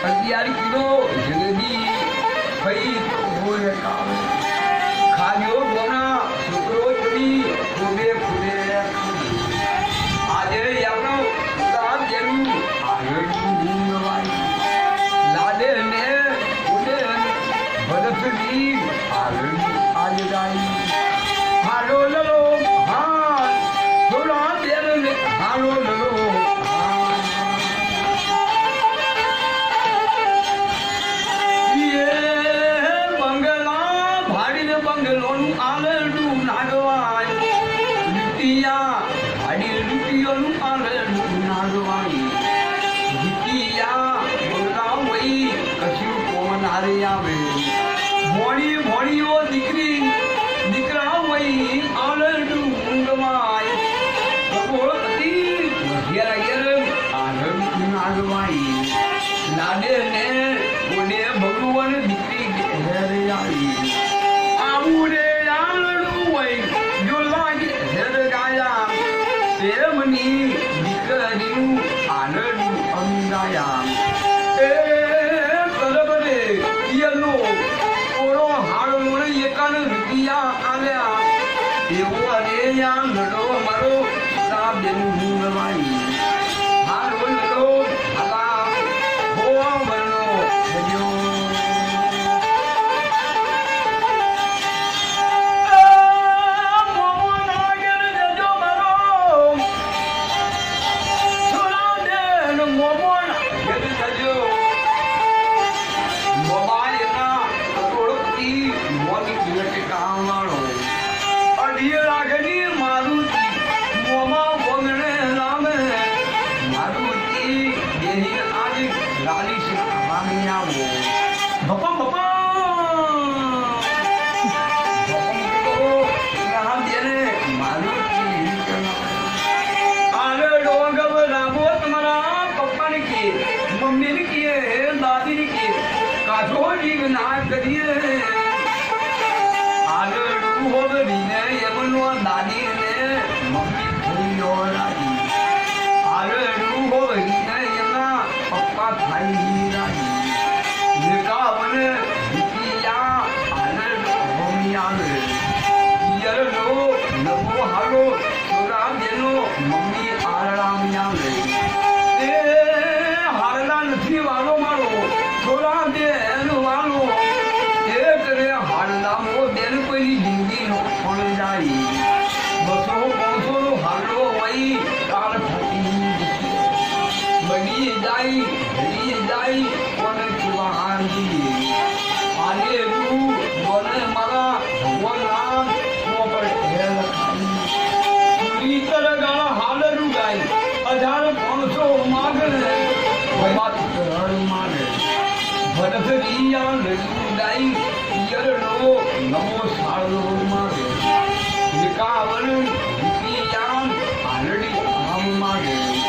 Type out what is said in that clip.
11 kilo jalebi ભાઈ બોલે કામ ખાજો બોના છોકરો ચડી ફૂલે ફૂલે આજે આપણો સાથ જેનું આગળનું લાડે ને ઉડે ભરતની આગળની આજ ગાઈ હાલો લલો હા થોડા દેર ને હાલો લલો બંગલોનું આલડું નાગવાય લીટિયા આડી લીટિયોનું આલડું નાગવાય લીટિયા બોલતા હોય કશું કોણ હારે આવે મોડી મોડીઓ દીકરી દીકરા હોય આલડું ઊંઘવાય કપોળ હતી ઘેર ઘેર આલડું નાગવાય લાડે ને કોને ભગવાન દીકરી ઘેર આવી આબુરે આલડું હોય જો લાગે હેર ગાયા તેમની દીકરીનું આલડું અંગાયા એ કરબરે યલો ઓરો હાડલો ને એકાન રૂપિયા આલ્યા એવો અરે આલડો મારો સાબેનું હુંગવાઈ હારો લડો આલા હો બનો હજો मम्मी ने किए दादी ने किए काठो जीव ना करिए आलड़ू हो गई ने यमनो दादी ने मम्मी थोड़ी और आई आलड़ू हो गई ने यना पप्पा खाई राई निकावन दिया आलड़ू मम्मी आले यर लो नबो हालो छोरा बेनो मम्मी आलड़ा में आले વાલો મારો થોડા બેન વાલો એક રે હાડલા મો બેન કોઈ જિંદગી નો પણ જાય 200-500 નો હાડલો વઈ કાળ ફટી બની જાય ભરી જાય કોને કેવા હાંજી આલે તું બોલે મારા ભગવાન મોબર હેલ ખાઈ પૂરી તર ગાળા હાડરું ગાય 1500 માગલે વાત કરણ માને ભરતરિયા લડાઈ યરનો નમો સાળો માગે નિકાવન દીપિયા આલડી આમ માગે